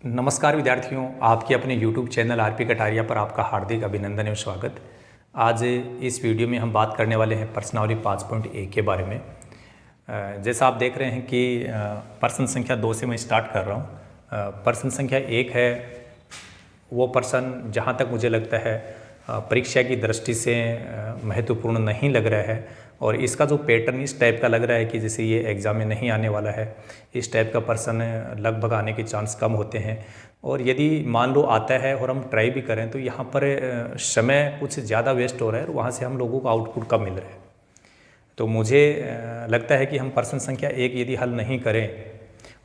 नमस्कार विद्यार्थियों, आपके अपने YouTube चैनल आरपी कटारिया पर आपका हार्दिक अभिनंदन एवं स्वागत। आज इस वीडियो में हम बात करने वाले हैं प्रश्नावली 5.1 के बारे में। जैसा आप देख रहे हैं कि प्रश्न संख्या 2 से मैं स्टार्ट कर रहा हूं। प्रश्न संख्या 1 है वो प्रश्न जहां तक मुझे लगता है परीक्षा की दृष्टि से महत्वपूर्ण नहीं लग रहा है, और इसका जो पैटर्न इस टाइप का लग रहा है कि जैसे ये एग्ज़ाम में नहीं आने वाला है। इस टाइप का प्रश्न लगभग आने के चांस कम होते हैं, और यदि मान लो आता है और हम ट्राई भी करें तो यहाँ पर समय कुछ ज़्यादा वेस्ट हो रहा है और वहाँ से हम लोगों को आउटपुट कम मिल रहा है। तो मुझे लगता है कि हम प्रश्न संख्या 1 यदि हल नहीं करें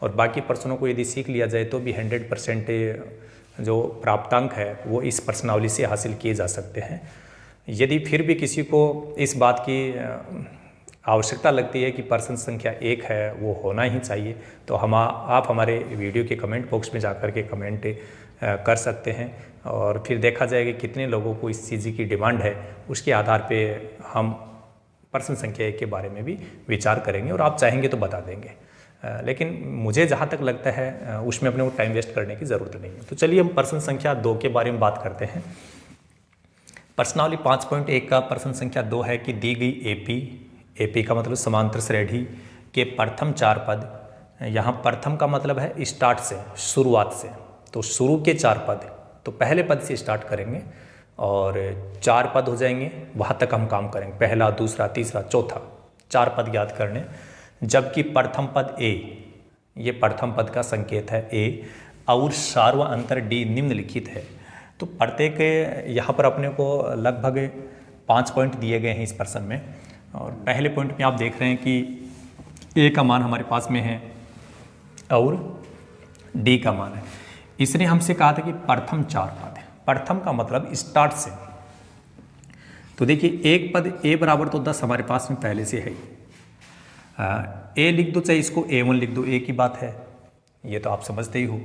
और बाकी प्रश्नों को यदि सीख लिया जाए तो भी 100% जो प्राप्तांक है वो इस प्रश्नावली से हासिल किए जा सकते हैं। यदि फिर भी किसी को इस बात की आवश्यकता लगती है कि प्रश्न संख्या 1 है वो होना ही चाहिए, तो आप हमारे वीडियो के कमेंट बॉक्स में जाकर के कमेंट कर सकते हैं, और फिर देखा जाएगा कितने लोगों को इस चीज़ की डिमांड है। उसके आधार पे हम प्रश्न संख्या 1 के बारे में भी विचार करेंगे, और आप चाहेंगे तो बता देंगे। लेकिन मुझे जहाँ तक लगता है उसमें अपने को टाइम वेस्ट करने की ज़रूरत नहीं है। तो चलिए हम प्रश्न संख्या 2 के बारे में बात करते हैं। प्रश्नावली 5.1 का प्रश्न संख्या 2 है कि दी गई एपी का मतलब समांतर श्रेणी के प्रथम 4 पद, यहाँ प्रथम का मतलब है स्टार्ट से, शुरुआत से, तो शुरू के 4 पद, तो पहले पद से स्टार्ट करेंगे और 4 पद हो जाएंगे, वहाँ तक हम काम करेंगे। पहला, दूसरा, तीसरा, चौथा, 4 पद याद करने। जबकि प्रथम पद ए, ये प्रथम पद का संकेत है ए, और सार्व अंतर डी निम्नलिखित है। तो प्रत्येक यहाँ पर अपने को लगभग 5 पॉइंट दिए गए हैं इस प्रश्न में, और पहले पॉइंट में आप देख रहे हैं कि ए का मान हमारे पास में है और डी का मान है। इसने हमसे कहा था कि प्रथम 4 पद है, प्रथम का मतलब स्टार्ट से। तो देखिए एक पद ए बराबर तो 10 हमारे पास में पहले से है ही। ए लिख दो चाहे इसको A1 लिख दो, ए की बात है, ये तो आप समझते ही हो।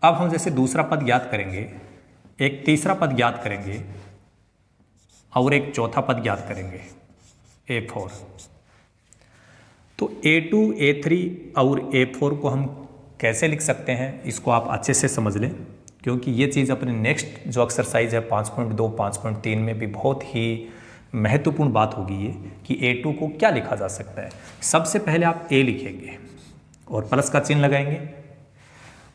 अब हम जैसे दूसरा पद ज्ञात करेंगे, एक तीसरा पद ज्ञात करेंगे और एक चौथा पद ज्ञात करेंगे A4। तो A2, A3 और A4 को हम कैसे लिख सकते हैं इसको आप अच्छे से समझ लें, क्योंकि ये चीज़ अपने नेक्स्ट जो एक्सरसाइज है 5.2, 5.3 में भी बहुत ही महत्वपूर्ण बात होगी ये कि A2 को क्या लिखा जा सकता है। सबसे पहले आप A लिखेंगे और प्लस का चिन्ह लगाएंगे,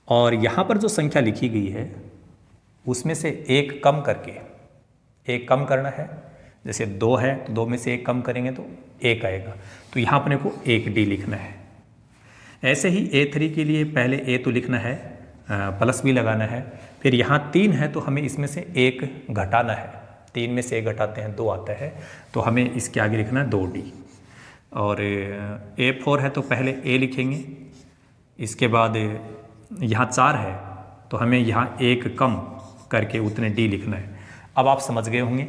और यहाँ पर जो संख्या लिखी गई है उसमें से एक कम करके, एक कम करना है। जैसे 2 है तो 2 में से एक कम करेंगे तो 1 आएगा, तो यहाँ अपने को 1D लिखना है। ऐसे ही A3 के लिए पहले A तो लिखना है, प्लस भी लगाना है। फिर यहाँ 3 है तो हमें इसमें से 1 घटाना है, 3 में से 1 घटाते हैं 2 आता है, तो हमें इसके आगे लिखना है 2D। और A4 है तो पहले A लिखेंगे, इसके बाद यहाँ 4 है तो हमें यहाँ 1 कम करके उतने D लिखना है। अब आप समझ गए होंगे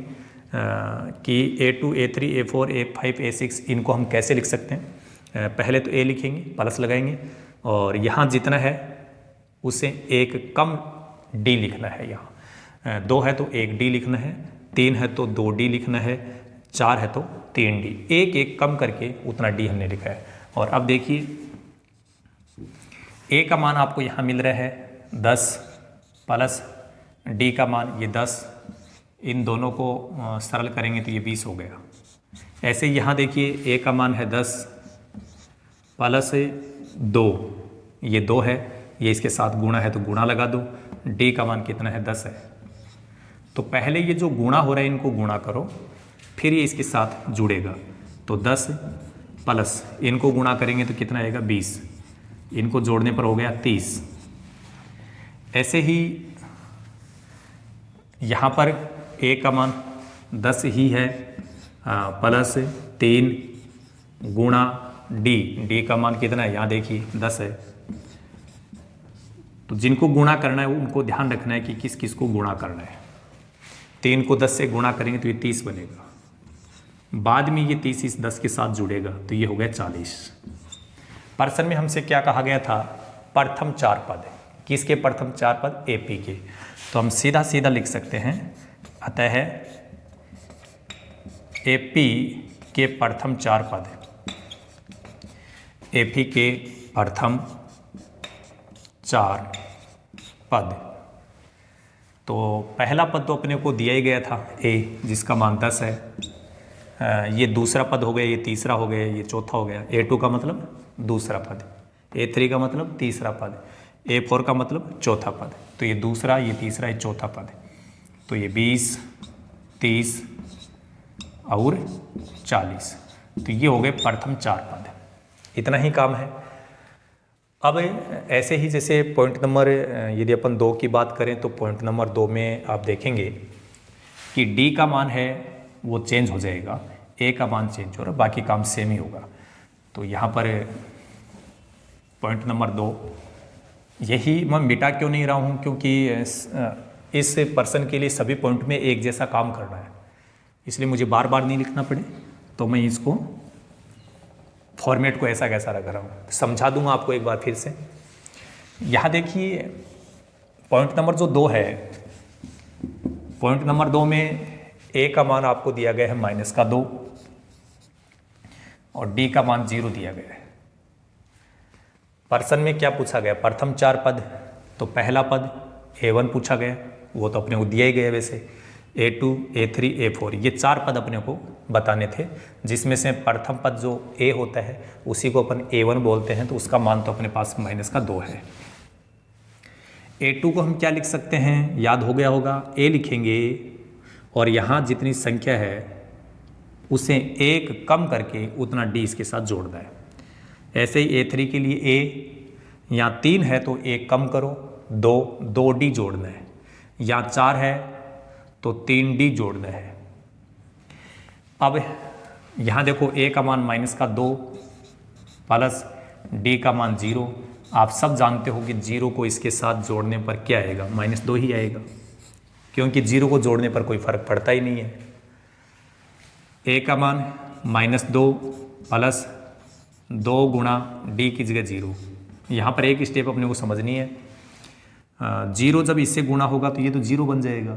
कि A2, A3, A4, A5, A6 इनको हम कैसे लिख सकते हैं। पहले तो A लिखेंगे, प्लस लगाएंगे, और यहाँ जितना है उसे 1 कम D लिखना है। यहाँ 2 है तो 1D लिखना है, 3 है तो 2D लिखना है, 4 है तो 3D, 1 कम करके उतना D हमने लिखा है। और अब देखिए A का मान आपको यहाँ मिल रहा है 10 प्लस D का मान ये 10, इन दोनों को सरल करेंगे तो ये 20 हो गया। ऐसे यहाँ देखिए A का मान है 10 प्लस 2, ये 2 है, ये इसके साथ गुणा है तो गुणा लगा दो। D का मान कितना है 10 है, तो पहले ये जो गुणा हो रहा है इनको गुणा करो, फिर ये इसके साथ जुड़ेगा, तो 10 प्लस इनको गुणा करेंगे तो कितना आएगा 20, इनको जोड़ने पर हो गया 30। ऐसे ही यहाँ पर A का मान 10 ही है, प्लस 3 गुणा D का मान कितना है यहाँ देखिए 10 है। तो जिनको गुणा करना है उनको ध्यान रखना है कि किस किस को गुणा करना है। 3 को 10 से गुणा करेंगे तो ये 30 बनेगा, बाद में ये 30 इस 10 के साथ जुड़ेगा तो ये हो गया 40। प्रश्न में हमसे क्या कहा गया था, प्रथम 4 पद, किसके प्रथम 4 पद, AP के। तो हम सीधा सीधा लिख सकते हैं, अतः AP के प्रथम 4 पद, AP के प्रथम 4 पद। तो पहला पद तो अपने को दिया ही गया था a, जिसका मान 10 है। ये दूसरा पद हो गया, ये तीसरा हो गया, ये चौथा हो गया। a2 का मतलब दूसरा पद, a3 का मतलब तीसरा पद, a4 का मतलब चौथा पद। तो ये दूसरा, ये तीसरा, ये चौथा पद। तो ये 20, 30 और 40। तो ये हो गए प्रथम 4 पद। इतना ही काम है। अब ऐसे ही जैसे पॉइंट नंबर, यदि अपन 2 की बात करें तो पॉइंट नंबर 2 में आप देखेंगे कि डी का मान है वो चेंज हो जाएगा, ए का मान चेंज हो रहा है, बाकी काम सेम ही होगा। तो यहाँ पर पॉइंट नंबर 2 यही मैं मिटा क्यों नहीं रहा हूँ, क्योंकि इस पर्सन के लिए सभी पॉइंट में एक जैसा काम करना है, इसलिए मुझे बार बार नहीं लिखना पड़े। तो मैं इसको फॉर्मेट को ऐसा कैसा रख रहा हूँ, समझा दूंगा आपको एक बार फिर से। यहाँ देखिए पॉइंट नंबर जो 2 है, पॉइंट नंबर 2 में ए का मान आपको दिया गया है -2 और डी का मान 0 दिया गया है। पर्सन में क्या पूछा गया, प्रथम 4 पद। तो पहला पद a1 पूछा गया, वो तो अपने को दिया ही गया वैसे। a2, a3, a4 ये 4 पद अपने को बताने थे, जिसमें से प्रथम पद जो a होता है उसी को अपन a1 बोलते हैं। तो उसका मान तो अपने पास -2 है। a2 को हम क्या लिख सकते हैं, याद हो गया होगा, a लिखेंगे और यहाँ जितनी संख्या है उसे 1 कम करके उतना d इसके साथ जोड़ना है। ऐसे ही a3 के लिए a, यहाँ 3 है तो 1 कम करो, 2d जोड़ना है। यहाँ 4 है तो 3d जोड़ना है। अब यहाँ देखो a का मान -2 प्लस d का मान 0। आप सब जानते हो कि 0 को इसके साथ जोड़ने पर क्या आएगा, -2 ही आएगा, क्योंकि 0 को जोड़ने पर कोई फर्क पड़ता ही नहीं है। a का मान -2 प्लस 2 गुणा d की जगह 0। यहाँ पर एक स्टेप अपने को समझनी है। 0 जब इससे गुणा होगा तो ये तो 0 बन जाएगा,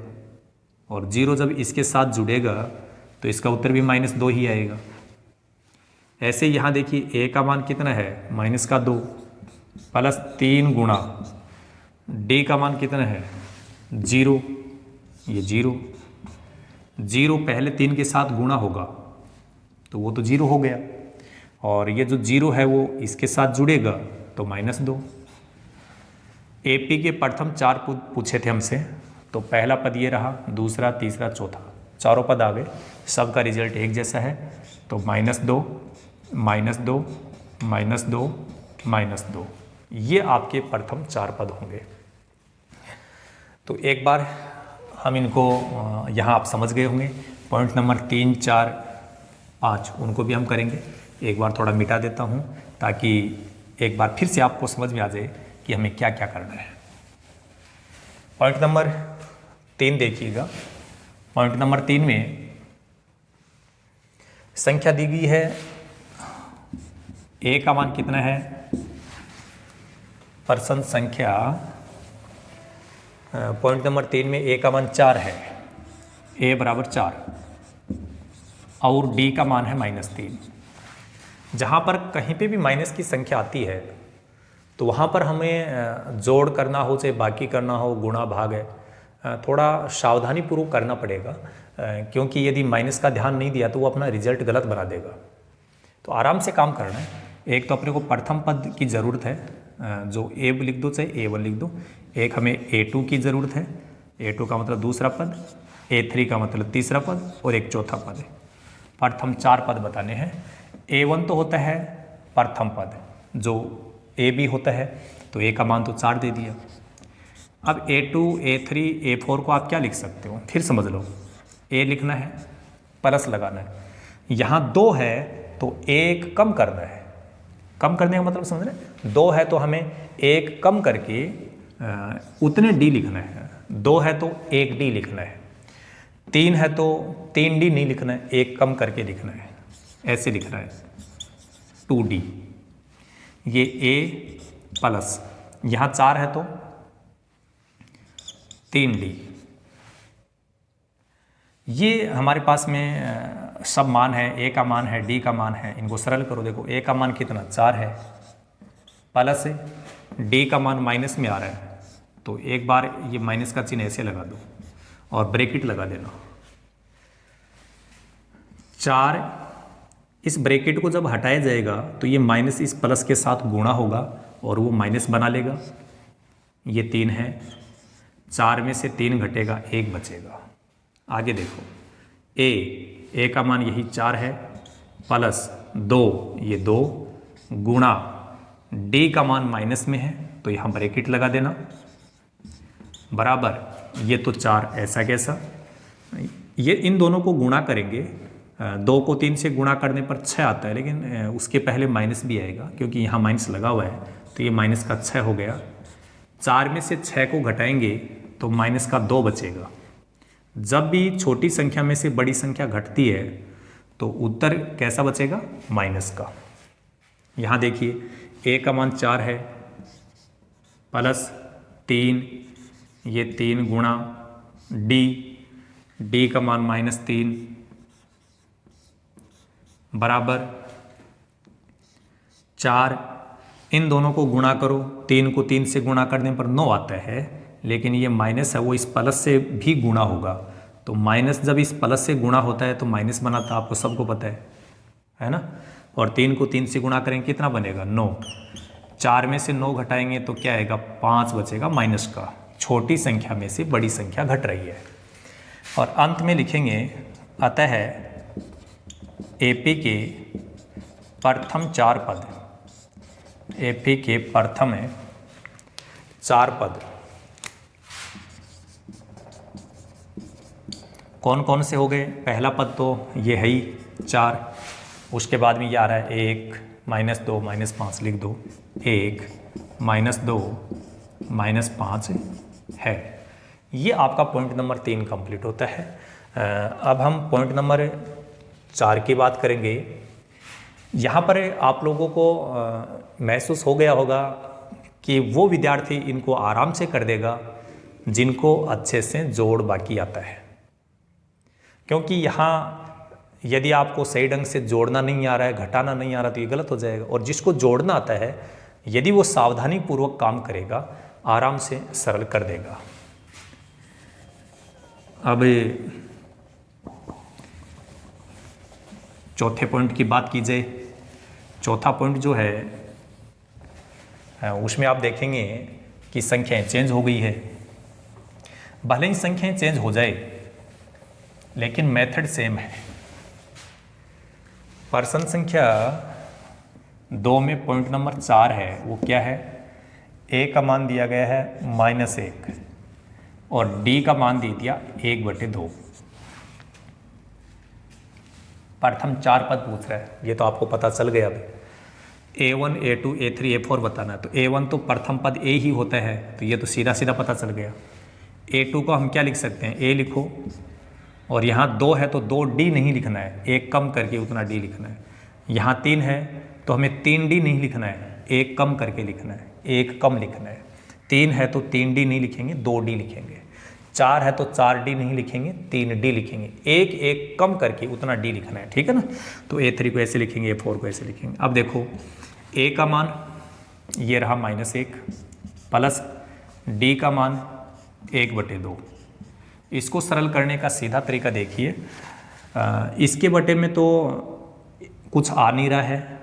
और 0 जब इसके साथ जुड़ेगा तो इसका उत्तर भी -2 ही आएगा। ऐसे यहाँ देखिए a का मान कितना है, -2 प्लस 3 गुणा d का मान कितना है, 0। ये 0 पहले 3 के साथ गुणा होगा तो वो तो 0 हो गया, और ये जो 0 है वो इसके साथ जुड़ेगा तो -2। AP के प्रथम 4 पद पूछे थे हमसे, तो पहला पद ये रहा, दूसरा, तीसरा, चौथा, चारों पद आ गए। सबका रिजल्ट एक जैसा है, तो -2, -2, -2, -2 ये आपके प्रथम 4 पद होंगे। तो एक बार हम इनको यहाँ आप समझ गए होंगे। पॉइंट नंबर 3, 4, 5 उनको भी हम करेंगे। एक बार थोड़ा मिटा देता हूँ ताकि एक बार फिर से आपको समझ में आ जाए कि हमें क्या क्या करना है। पॉइंट नंबर 3 देखिएगा। पॉइंट नंबर 3 में संख्या दी गई है, a का मान कितना है, पर्सन संख्या। पॉइंट नंबर 3 में a का मान 4 है, a बराबर 4 और d का मान है -3। जहाँ पर कहीं पे भी माइनस की संख्या आती है तो वहाँ पर हमें जोड़ करना हो चाहे बाकी करना हो, गुणा भाग है, थोड़ा सावधानी पूर्वक करना पड़ेगा, क्योंकि यदि माइनस का ध्यान नहीं दिया तो वो अपना रिजल्ट गलत बना देगा। तो आराम से काम करना है। एक तो अपने को प्रथम पद की ज़रूरत है, जो a लिख दो चाहे a1 लिख दो। एक हमें a2 की ज़रूरत है, a2 का मतलब दूसरा पद, a3 का मतलब तीसरा पद और एक चौथा पद है। प्रथम 4 पद बताने हैं। a1 तो होता है प्रथम पद, जो a भी होता है, तो a का मान तो 4 दे दिया। अब a2, a3, a4 को आप क्या लिख सकते हो, फिर समझ लो। a लिखना है, प्लस लगाना है। यहाँ 2 है तो 1 कम करना है। कम करने का मतलब समझ रहे, 2 है तो हमें 1 कम करके उतने d लिखना है। 2 है तो 1d लिखना है। 3 है तो 3d नहीं लिखना है, 1 कम करके लिखना है, ऐसे लिखना है 2d। ये a प्लस यहाँ 4 है तो 3d। ये हमारे पास में सब मान है, a का मान है, d का मान है। इनको सरल करो, देखो a का मान कितना 4 है, प्लस डी का मान माइनस में आ रहा है तो एक बार ये माइनस का चिन्ह ऐसे लगा दो और ब्रैकेट लगा देना। 4, इस ब्रैकेट को जब हटाया जाएगा तो ये माइनस इस प्लस के साथ गुणा होगा और वो माइनस बना लेगा। ये 3 है, 4 में से 3 घटेगा, 1 बचेगा। आगे देखो, ए का मान यही 4 है, प्लस 2 ये 2 गुणा डी का मान माइनस में है तो यहाँ ब्रैकेट लगा देना, बराबर ये तो 4 ऐसा कैसा, ये इन दोनों को गुणा करेंगे। 2 को 3 से गुणा करने पर 6 आता है, लेकिन उसके पहले माइनस भी आएगा क्योंकि यहाँ माइनस लगा हुआ है तो ये माइनस का 6 हो गया। 4 में से 6 को घटाएंगे तो माइनस का 2 बचेगा। जब भी छोटी संख्या में से बड़ी संख्या घटती है तो उत्तर कैसा बचेगा? माइनस का। यहाँ देखिए ए का मान 4 है, प्लस 3 ये 3 गुणा डी का मान -3 बराबर 4। इन दोनों को गुणा करो, 3 को 3 से गुणा करने पर 9 आता है, लेकिन ये माइनस है वो इस प्लस से भी गुणा होगा। तो माइनस जब इस प्लस से गुणा होता है तो माइनस बनाता, आपको सबको पता है ना। और 3 को 3 से गुणा करेंगे कितना बनेगा? 9। 4 में से 9 घटाएंगे तो क्या आएगा? 5 बचेगा माइनस का। छोटी संख्या में से बड़ी संख्या घट रही है। और अंत में लिखेंगे अतः एपी के प्रथम 4 पद, एपी के प्रथम 4 पद कौन कौन से हो गए? पहला पद तो ये है ही 4, उसके बाद में ये आ रहा है 1 -2 -5 लिख दो, 1 -2 -5 है। ये आपका पॉइंट नंबर 3 कंप्लीट होता है। अब हम पॉइंट नंबर 4 की बात करेंगे। यहाँ पर आप लोगों को महसूस हो गया होगा कि वो विद्यार्थी इनको आराम से कर देगा जिनको अच्छे से जोड़ बाकी आता है, क्योंकि यहाँ यदि आपको सही ढंग से जोड़ना नहीं आ रहा है, घटाना नहीं आ रहा तो ये गलत हो जाएगा। और जिसको जोड़ना आता है यदि वो सावधानी पूर्वक काम करेगा आराम से सरल कर देगा। अब चौथे पॉइंट की बात की जाए, चौथा पॉइंट जो है उसमें आप देखेंगे कि संख्याएं चेंज हो गई है। भले ही संख्याएं चेंज हो जाए लेकिन मेथड सेम है। पर्सन संख्या 2 में पॉइंट नंबर 4 है, वो क्या है? ए का मान दिया गया है -1 और डी का मान दे दिया 1/2। प्रथम 4 पद पूछ रहा है, ये तो आपको पता चल गया। अब A1 A2 A3 A4 बताना है तो A1 तो प्रथम पद A ही होता है, तो ये तो सीधा सीधा पता चल गया। A2 को हम क्या लिख सकते हैं? A लिखो, और यहाँ 2 है तो 2D नहीं लिखना है, 1 कम करके उतना D लिखना है। यहाँ 3 है तो हमें 3D नहीं लिखना है, 1 कम करके लिखना है, 1 कम लिखना है। 3 है तो 3D नहीं लिखेंगे, 2D लिखेंगे। 4 है तो 4D नहीं लिखेंगे, 3D लिखेंगे। 1 कम करके उतना D लिखना है, ठीक है ना। तो A3 को ऐसे लिखेंगे, A4 को ऐसे लिखेंगे। अब देखो A का मान ये रहा -1 प्लस D का मान 1/2। इसको सरल करने का सीधा तरीका देखिए, इसके बटे में तो कुछ आ नहीं रहा है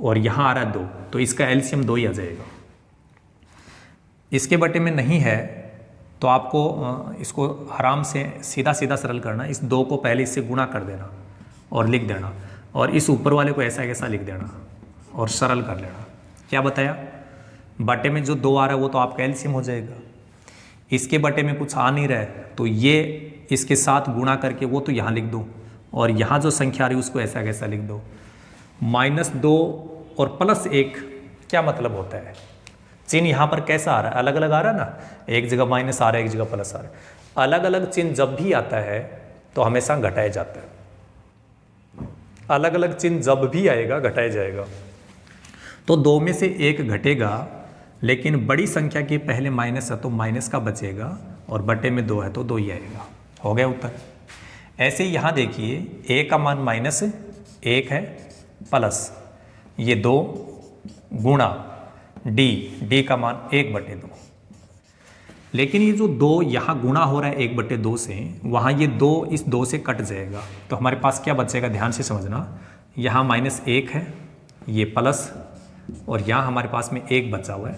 और यहाँ आ रहा है 2, तो इसका एलसीएम 2 ही आ जाएगा। इसके बटे में नहीं है तो आपको इसको आराम से सीधा सीधा सरल करना। इस 2 को पहले इससे गुणा कर देना और लिख देना, और इस ऊपर वाले को ऐसा कैसा लिख देना और सरल कर लेना। क्या बताया? बटे में जो 2 आ रहा है वो तो आपका एलसीएम हो जाएगा। इसके बटे में कुछ आ नहीं रहा है तो ये इसके साथ गुणा करके वो तो यहाँ लिख दो, और यहाँ जो संख्या आ रही है उसको ऐसा कैसा लिख दो। -2 और +1 क्या मतलब होता है? चिन्ह यहाँ पर कैसा आ रहा है? अलग अलग आ रहा है ना, एक जगह माइनस आ रहा है, एक जगह प्लस आ रहा है। अलग अलग चिन्ह जब भी आता है तो हमेशा घटाया जाता है। अलग अलग चिन्ह जब भी आएगा घटाया जाएगा। तो 2 में से 1 घटेगा, लेकिन बड़ी संख्या के पहले माइनस है तो माइनस का बचेगा, और बटे में 2 है तो 2 ही आएगा। हो गया उत्तर। ऐसे ही यहाँ देखिए A का मान -1 है प्लस ये 2 गुणा डी का मान 1/2। लेकिन ये जो 2 यहाँ गुणा हो रहा है 1/2 से, वहाँ ये 2 इस 2 से कट जाएगा, तो हमारे पास क्या बचेगा, ध्यान से समझना। यहाँ -1 है, ये प्लस, और यहाँ हमारे पास में 1 बचा हुआ है।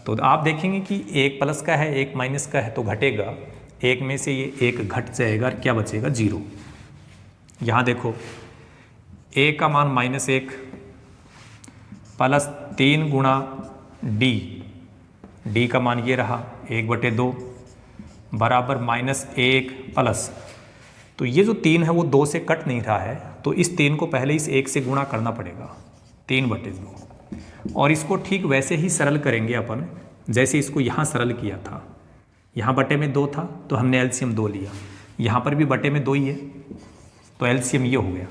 तो आप देखेंगे कि 1 प्लस का है 1 माइनस का है, तो घटेगा, 1 में से ये 1 घट जाएगा, और क्या बचेगा, 0। यहाँ देखो a का मान -1 प्लस 3 गुणा डी का मान ये रहा 1/2 बराबर -1 प्लस, तो ये जो 3 है वो 2 से कट नहीं रहा है, तो इस 3 को पहले इस 1 से गुणा करना पड़ेगा, 3/2। और इसको ठीक वैसे ही सरल करेंगे अपन जैसे इसको यहाँ सरल किया था। यहाँ बटे में 2 था तो हमने एलसीएम 2 लिया, यहाँ पर भी बटे में 2 ही है तो एलसीएम ये हो गया।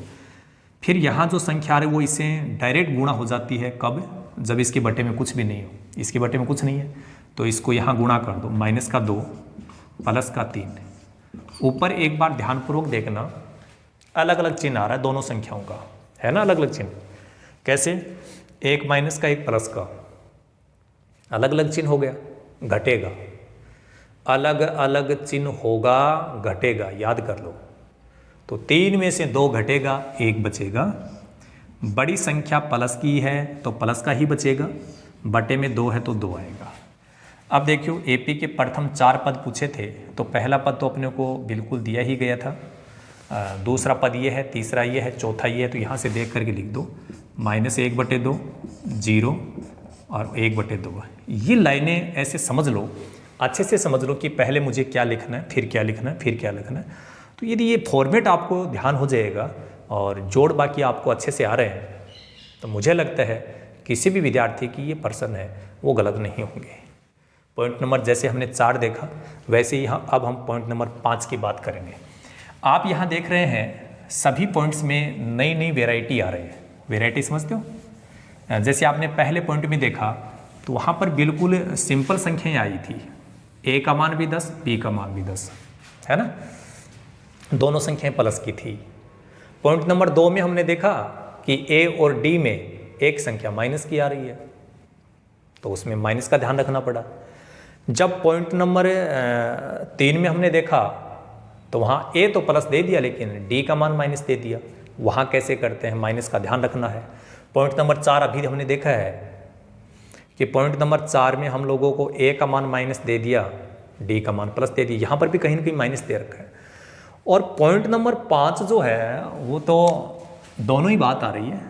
फिर यहाँ जो संख्या आ रही है वो इससे डायरेक्ट गुणा हो जाती है, कब, जब इसके बटे में कुछ भी नहीं हो, इसके बटे में कुछ नहीं है, तो इसको यहाँ गुणा कर दो, -2 प्लस का 3। ऊपर एक बार ध्यानपूर्वक देखना, अलग अलग चिन्ह आ रहा है दोनों संख्याओं का, है ना, अलग अलग चिन्ह। कैसे, 1 माइनस का 1 प्लस का, अलग अलग चिन्ह हो गया, घटेगा, अलग अलग चिन्ह होगा, घटेगा, याद कर लो। तो 3 में से 2 घटेगा, 1 बचेगा। बड़ी संख्या प्लस की है तो प्लस का ही बचेगा, बटे में 2 है तो 2 आएगा। अब देखियो एपी के प्रथम 4 पद पूछे थे, तो पहला पद तो अपने को बिल्कुल दिया ही गया था, दूसरा पद ये है, तीसरा ये है, चौथा ये है, तो यहाँ से देख करके लिख दो, -1/2, 0 और 1/2। ये लाइनें ऐसे समझ लो, अच्छे से समझ लो कि पहले मुझे क्या लिखना है, फिर क्या लिखना है, फिर क्या लिखना है। तो यदि ये फॉर्मेट आपको ध्यान हो जाएगा और जोड़ बाकी आपको अच्छे से आ रहे हैं, तो मुझे लगता है किसी भी विद्यार्थी की ये प्रश्न है वो गलत नहीं होंगे। पॉइंट नंबर जैसे हमने 4 देखा, वैसे ही अब हम पॉइंट नंबर 5 की बात करेंगे। आप यहाँ देख रहे हैं सभी पॉइंट्स में नई नई वेराइटी आ रही है। वेराइटी समझते हो, जैसे आपने पहले पॉइंट में देखा तो वहाँ पर बिल्कुल सिंपल संख्याएं आई थी, a का मान भी 10, b का मान भी 10, है ना, दोनों संख्याएं प्लस की थी। पॉइंट नंबर 2 में हमने देखा कि a और d में एक संख्या माइनस की आ रही है, तो उसमें माइनस का ध्यान रखना पड़ा। जब पॉइंट नंबर 3 में हमने देखा तो वहाँ a तो प्लस दे दिया लेकिन d का मान माइनस दे दिया, वहाँ कैसे करते हैं, माइनस का ध्यान रखना है। पॉइंट नंबर 4 अभी हमने देखा है कि पॉइंट नंबर 4 में हम लोगों को a का मान माइनस दे दिया, d का मान प्लस दे दिया, यहाँ पर भी कहीं ना कहीं माइनस दे रखा है। और पॉइंट नंबर 5 जो है वो तो दोनों ही बात आ रही है,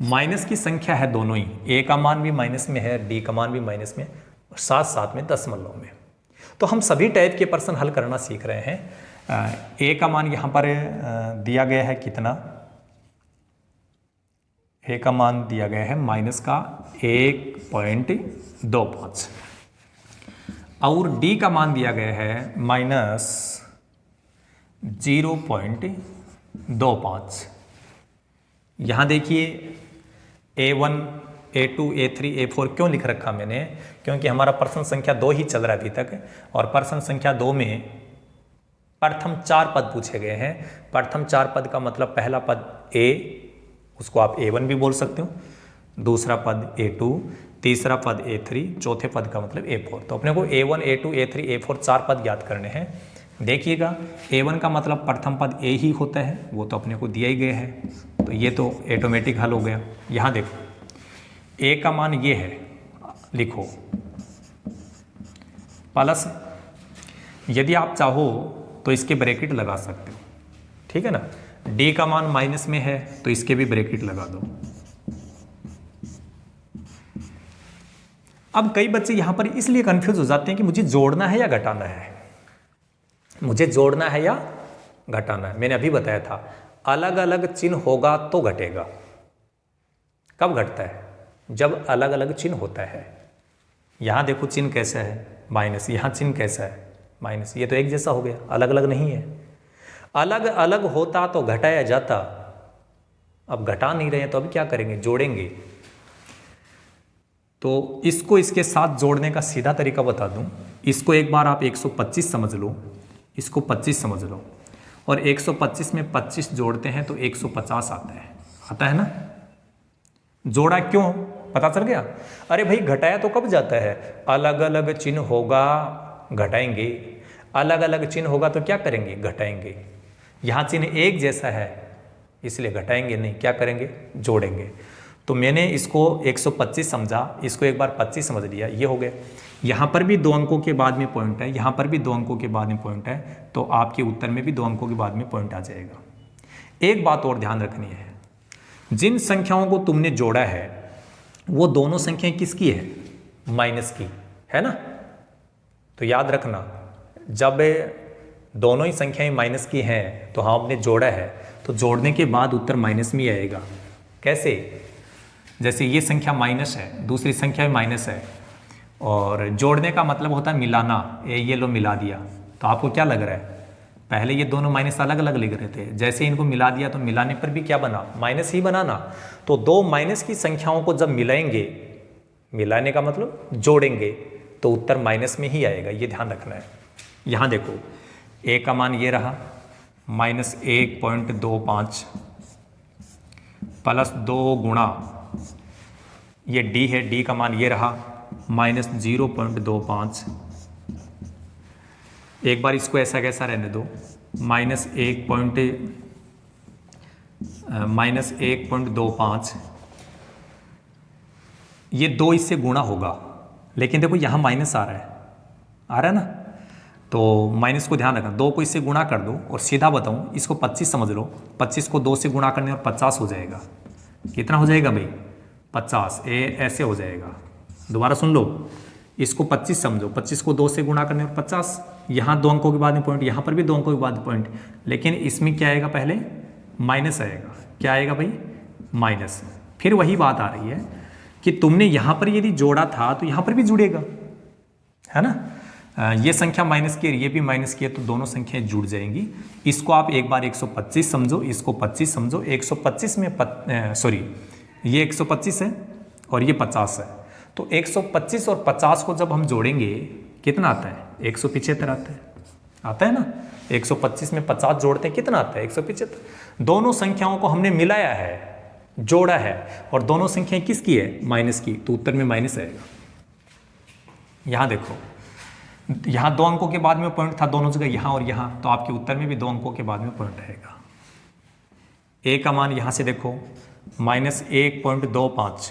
माइनस की संख्या है दोनों ही, a का मान भी माइनस में है, d का मान भी माइनस में, और साथ साथ में दशमलव में। तो हम सभी टाइप के प्रश्न हल करना सीख रहे हैं। a का मान यहाँ पर दिया गया है कितना, a का मान दिया गया है -1.25 और d का मान दिया गया है -0.25। यहाँ देखिए A1, A2, A3, A4 क्यों लिख रखा मैंने, क्योंकि हमारा प्रश्न संख्या 2 ही चल रहा है अभी तक, और प्रश्न संख्या 2 में प्रथम 4 पद पूछे गए हैं। प्रथम 4 पद का मतलब पहला पद A, उसको आप A1 भी बोल सकते हो, दूसरा पद A2, तीसरा पद A3, चौथे पद का मतलब A4। तो अपने को A1, A2, A3, A4 4 पद याद करने हैं। देखिएगा A1 का मतलब प्रथम पद A ही होता है, वो तो अपने को दिया ही गया है, तो ये तो ऑटोमेटिक हल हो गया। यहाँ देखो A का मान ये है, लिखो प्लस, यदि आप चाहो तो इसके ब्रैकेट लगा सकते हो, ठीक है ना। D का मान माइनस में है तो इसके भी ब्रैकेट लगा दो। अब कई बच्चे यहाँ पर इसलिए कंफ्यूज हो जाते हैं कि मुझे जोड़ना है या घटाना है, मुझे जोड़ना है या घटाना है। मैंने अभी बताया था अलग अलग चिन्ह होगा तो घटेगा। कब घटता है, जब अलग अलग चिन्ह होता है। यहाँ देखो चिन्ह कैसा है, माइनस, यहाँ चिन्ह कैसा है, माइनस, ये तो एक जैसा हो गया, अलग अलग नहीं है। अलग अलग होता तो घटाया जाता, अब घटा नहीं रहे हैं तो अब क्या करेंगे, जोड़ेंगे। तो इसको इसके साथ जोड़ने का सीधा तरीका बता दूं, इसको एक बार आप 125 समझ लो, इसको 25 समझ लो, और 125 में 25 जोड़ते हैं तो 150 आता है ना। जोड़ा क्यों, पता चल गया। अरे भाई घटाया तो कब जाता है, अलग अलग चिन्ह होगा घटाएंगे, अलग अलग चिन्ह होगा तो क्या करेंगे, घटाएंगे। यहाँ चिन्ह एक जैसा है इसलिए घटाएंगे नहीं, क्या करेंगे, जोड़ेंगे। तो मैंने इसको 125 समझा, इसको एक बार 25 समझ लिया, ये हो गया। यहाँ पर भी 2 अंकों के बाद में पॉइंट है, यहाँ पर भी 2 अंकों के बाद में पॉइंट है, तो आपके उत्तर में भी 2 अंकों के बाद में पॉइंट आ जाएगा। एक बात और ध्यान रखनी है, जिन संख्याओं को तुमने जोड़ा है वो दोनों संख्याएं किसकी है, माइनस की है ना। तो याद रखना, जब दोनों ही संख्याएं माइनस की हैं तो हमने जोड़ा है, तो जोड़ने के बाद उत्तर माइनस में ही आएगा। कैसे, जैसे ये संख्या माइनस है, दूसरी संख्या माइनस है, और जोड़ने का मतलब होता है मिलाना। ये लो मिला दिया, तो आपको क्या लग रहा है, पहले ये दोनों माइनस अलग अलग लिख रहे थे, जैसे इनको मिला दिया तो मिलाने पर भी क्या बना, माइनस ही बनाना। तो 2 माइनस की संख्याओं को जब मिलाएंगे, मिलाने का मतलब जोड़ेंगे, तो उत्तर माइनस में ही आएगा, ये ध्यान रखना है। यहाँ देखो a का मान ये रहा -1.25 प्लस 2 गुणा ये d है, d का मान ये रहा -0.25। एक बार इसको ऐसा कैसा रहने दो, -1.25, ये 2 इससे गुणा होगा, लेकिन देखो यहाँ माइनस आ रहा है ना, तो माइनस को ध्यान रखना। 2 को इससे गुणा कर दो, और सीधा बताऊँ इसको 25 समझ लो, 25 को 2 से गुणा करने और 50 हो जाएगा। कितना हो जाएगा भाई, 50, ऐसे हो जाएगा। दोबारा सुन लो, इसको 25 समझो, 25 को 2 से गुणा करने और 50, यहाँ 2 अंकों के बाद में पॉइंट, यहाँ पर भी 2 अंकों के बाद पॉइंट, लेकिन इसमें क्या आएगा, पहले माइनस आएगा। क्या आएगा भाई, माइनस। फिर वही बात आ रही है कि तुमने यहाँ पर यदि जोड़ा था तो यहाँ पर भी जुड़ेगा, है ना। ये संख्या माइनस की है, ये भी माइनस की है, तो दोनों संख्याएं जुड़ जाएंगी। इसको आप एक बार 125 समझो, इसको 25 समझो। 125 में ये 125 है और ये 50 है, तो 125 और 50 को जब हम जोड़ेंगे कितना आता है, 175 आता है ना। 125 में 50 जोड़ते हैं, कितना आता है, 175। दोनों संख्याओं को हमने मिलाया है, जोड़ा है, और दोनों संख्याएं किसकी है, माइनस की, तो उत्तर में माइनस आएगा। यहाँ देखो, यहाँ 2 अंकों के बाद में पॉइंट था दोनों जगह, यहाँ और यहाँ, तो आपके उत्तर में भी 2 अंकों के बाद में पॉइंट आएगा। a का मान यहाँ से देखो -1.25,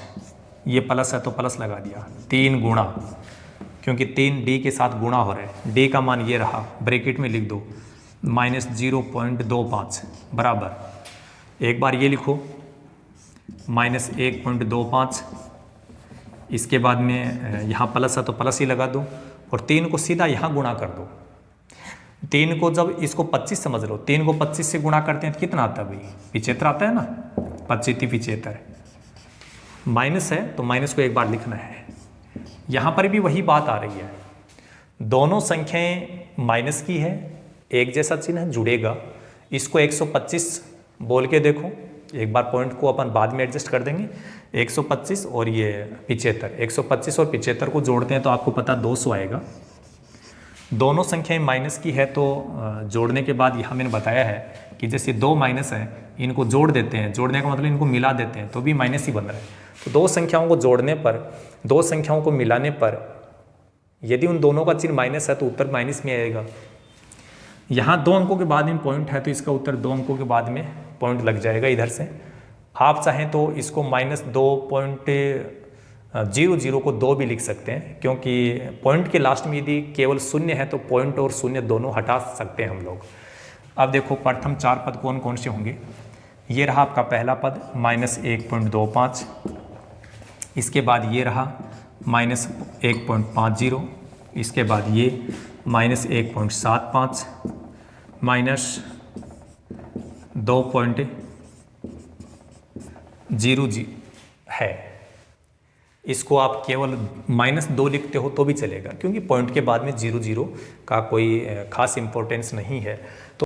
ये प्लस है तो प्लस लगा दिया, 3 गुणा, क्योंकि 3 d के साथ गुणा हो रहा है, d का मान ये रहा, ब्रैकेट में लिख दो -0.25 बराबर, एक बार ये लिखो -1.25, इसके बाद में यहाँ प्लस है तो प्लस ही लगा दो, और 3 को सीधा यहाँ गुणा कर दो। 3 को जब इसको 25 समझ लो, 3 को 25 से गुणा करते हैं तो कितना आता है भाई, 75 आता है ना, 25 माइनस है तो माइनस को एक बार लिखना है। यहाँ पर भी वही बात आ रही है, दोनों संख्याएं माइनस की है, एक जैसा चिन्ह है, जुड़ेगा। इसको 125 बोल के देखो, एक बार पॉइंट को अपन बाद में एडजस्ट कर देंगे। 125 और ये 75, 125 और 75 को जोड़ते हैं तो आपको पता 200 आएगा। दोनों संख्याएं माइनस की है, तो जोड़ने के बाद यहाँ मैंने बताया है कि जैसे 2 माइनस है, इनको जोड़ देते हैं, जोड़ने का मतलब इनको मिला देते हैं, तो भी माइनस ही बन रहा है। तो 2 संख्याओं को जोड़ने पर, 2 संख्याओं को मिलाने पर, यदि उन दोनों का चिन्ह माइनस है तो उत्तर माइनस में आएगा। यहाँ 2 अंकों के बाद में पॉइंट है, तो इसका उत्तर 2 अंकों के बाद में पॉइंट लग जाएगा इधर से। आप चाहें तो इसको -2.00 को 2 भी लिख सकते हैं, क्योंकि पॉइंट के लास्ट में यदि केवल शून्य है तो पॉइंट और शून्य दोनों हटा सकते हैं हम लोग। अब देखो प्रथम 4 पद कौन कौन से होंगे। ये रहा आपका पहला पद -1.25, इसके बाद ये रहा -1.50, इसके बाद ये -1.75, -2.00 है। इसको आप केवल -2 लिखते हो तो भी चलेगा, क्योंकि पॉइंट के बाद में 00 का कोई खास इंपॉर्टेंस नहीं है। तो